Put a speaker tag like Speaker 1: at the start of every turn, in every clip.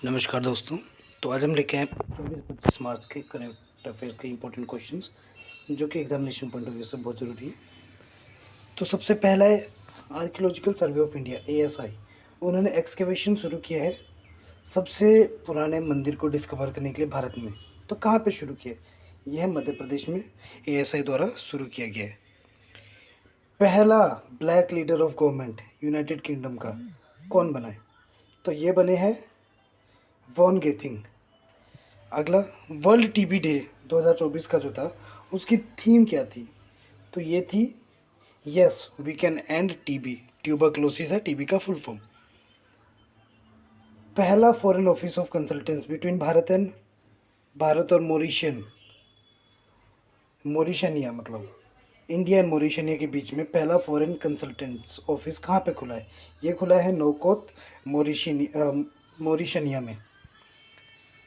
Speaker 1: नमस्कार दोस्तों। तो आज हम लेके आए 24-25 मार्च के करंट अफेयर्स के इंपॉर्टेंट क्वेश्चंस जो कि एग्जामिनेशन पॉइंट ऑफ व्यू से बहुत ज़रूरी है। तो सबसे पहला है archaeological survey of India ASI। उन्होंने एक्सकेवेशन शुरू किया है सबसे पुराने मंदिर को डिस्कवर करने के लिए भारत में। तो कहाँ पे शुरू किया? यह मध्य प्रदेश में ASI द्वारा शुरू किया गया है। पहला black leader of government United kingdom का कौन बना है? तो ये बने हैं वॉन गेथिंग। अगला वर्ल्ड टीबी डे 2024 का जो था उसकी थीम क्या थी? तो ये थी yes we can end TB. Tuberculosis है टीबी का फुल फॉर्म। पहला foreign office of consultations between Bharat और मोरिशनिया मतलब इंडिया एंड मोरिशनिया के बीच में पहला फॉरेन कंसल्टेंट्स ऑफिस कहाँ पे खुला है? ये खुला है नौकोत मोरिशनिया में।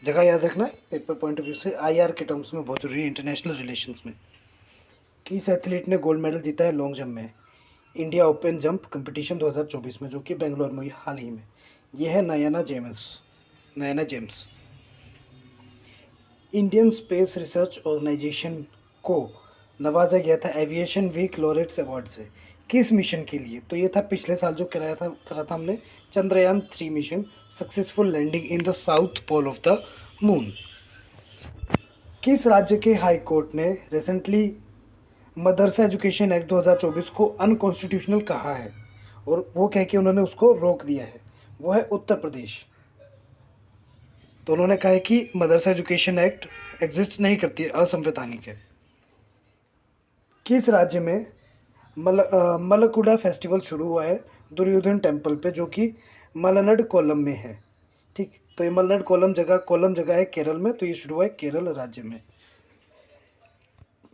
Speaker 1: जगह याद रखना है पेपर पॉइंट ऑफ व्यू से, IR के टर्म्स में बहुत जरूरी है इंटरनेशनल रिलेशंस में। किस एथलीट ने गोल्ड मेडल जीता है लॉन्ग जंप में? इंडिया ओपन जंप कंपटीशन 2024 में जो कि बेंगलोर में हुई हाल ही में। यह है Nayana James. Indian space research organisation को नवाजा गया था एविएशन वीक लॉरेट्स अवार्ड से। किस मिशन के लिए? तो ये था पिछले साल जो करा था हमने Chandrayaan 3 mission successful landing in the south pole of the moon. किस राज्य के हाई कोर्ट ने रिसेंटली मदरसा एजुकेशन एक्ट 2024 को अनकॉन्स्टिट्यूशनल कहा है और वो कह के उन्होंने उसको रोक दिया है? वो है उत्तर प्रदेश। तो उन्होंने कहा है कि मदरसा एजुकेशन एक्ट एग्जिस्ट नहीं करती है, असंवैधानिक है। किस राज्य में मलकुडा फेस्टिवल शुरू हुआ है दुर्योधन टेम्पल पे जो कि मलनड कोलम में है? ठीक, तो ये मलनड कोलम जगह है केरल में, तो ये शुरू हुआ है केरल राज्य में।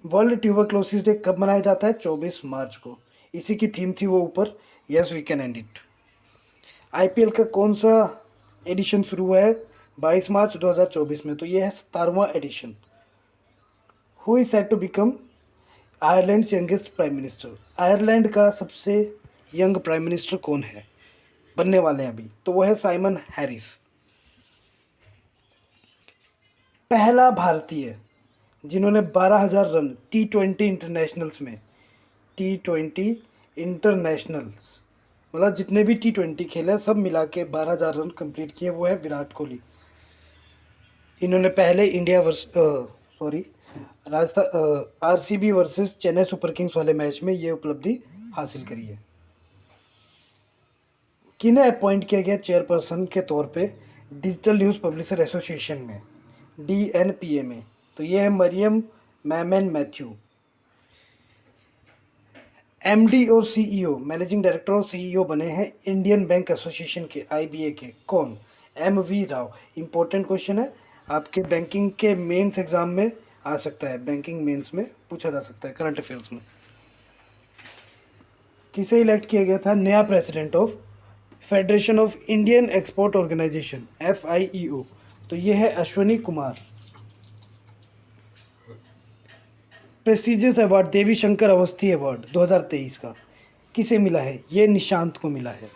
Speaker 1: वर्ल्ड ट्यूबरक्लोसिस डे कब मनाया जाता है? 24 मार्च को। इसी की थीम थी वो ऊपर, yes we can end it. IPL का कौन सा एडिशन शुरू हुआ है 22 मार्च 2024 में? तो ये है 17वां edition. Who is set to become Ireland youngest prime minister? Ireland का सबसे यंग प्राइम मिनिस्टर कौन है बनने वाले हैं अभी? तो वो है साइमन हैरिस। पहला भारतीय जिन्होंने 12,000 रन T20 इंटरनेशनल्स मतलब जितने भी T20 खेले हैं सब मिला के 12,000 रन कंप्लीट किए, वो है विराट कोहली। इन्होंने पहले Rajasthan RCB versus Chennai super Kings वाले मैच में ये उपलब्धि हासिल करी है। किन्हें अपॉइंट किया गया चेयरपर्सन के तौर पे डिजिटल न्यूज़ पब्लिशर एसोसिएशन में DNPA में? तो ये है मरियम मैमन मैथ्यू। MD और CEO मैनेजिंग डायरेक्टर और CEO बने हैं इंडियन बैंक एसोसिएशन के IBA के कौन? MV राव। इंपॉर्टेंट क्वेश्चन है, आपके बैंकिंग के मेंस एग्जाम में आ सकता है, बैंकिंग मेंस में पूछा जा सकता है करंट अफेयर्स में। किसे इलेक्ट किया गया था नया president of federation of Indian export organisation FIEO? तो ये है Ashwani Kumar. Prestigious award Devi Shankar Awasthi award 2023 का किसे मिला है? ये निशांत को मिला है।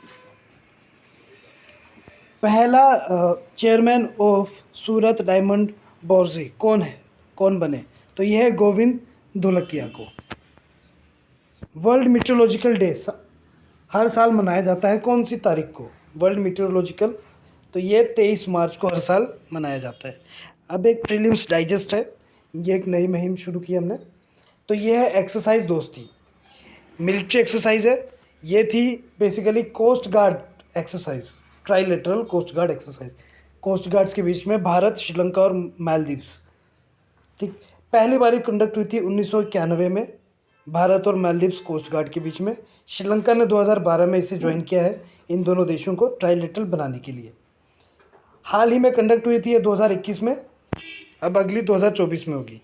Speaker 1: पहला चेयरमैन ऑफ सूरत डायमंड बोर्जी कौन बने? तो ये है गोविंद धोलकिया को। वर्ल्ड मीटरोलॉजिकल डे हर साल मनाया जाता है कौन सी तारीख को? वर्ल्ड मीटरोलॉजिकल, तो ये 23 मार्च को हर साल मनाया जाता है। अब एक प्रीलिम्स डाइजेस्ट है, ये एक नई मुहिम शुरू की हमने। तो ये है एक्सरसाइज दोस्ती, मिलिट्री एक्सरसाइज है। ये थी basically coast guard exercise, trilateral coast guard exercise, coast guards के बीच में भारत, श्रीलंका और मालदीव्स। ठीक, पहली बार कंडक्ट हुई थी 1991 में भारत और मालदीव्स कोस्ट गार्ड के बीच में। श्रीलंका ने 2012 में इसे ज्वाइन किया है इन दोनों देशों को ट्राइलेटरल बनाने के लिए। हाल ही में कंडक्ट हुई थी ये 2021 में, अब अगली 2024 में होगी।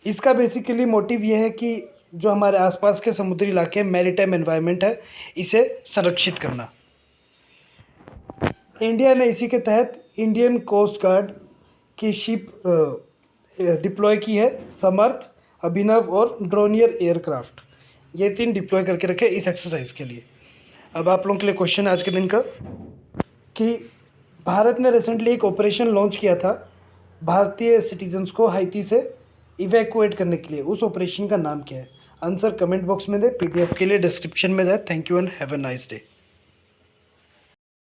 Speaker 1: इसका बेसिकली मोटिव ये है कि जो हमारे आसपास के समुद्री इलाके मैरीटाइम एनवायरनमेंट है इसे संरक्षित करना। इंडिया ने इसी के तहत इंडियन कोस्ट गार्ड की शिप डिप्लॉय की है, समर्थ, अभिनव और ड्रोनियर एयरक्राफ्ट। ये 3 डिप्लॉय करके रखे इस एक्सरसाइज के लिए। अब आप लोगों के लिए क्वेश्चन आज के दिन का कि भारत ने रिसेंटली एक ऑपरेशन लॉन्च किया था भारतीय सिटीजन्स को हाइती से इवैक्यूएट करने के लिए, उस ऑपरेशन का नाम क्या है? आंसर कमेंट बॉक्स में दे, पीडीएफ के लिए डिस्क्रिप्शन में जाए। Thank you and have a nice day.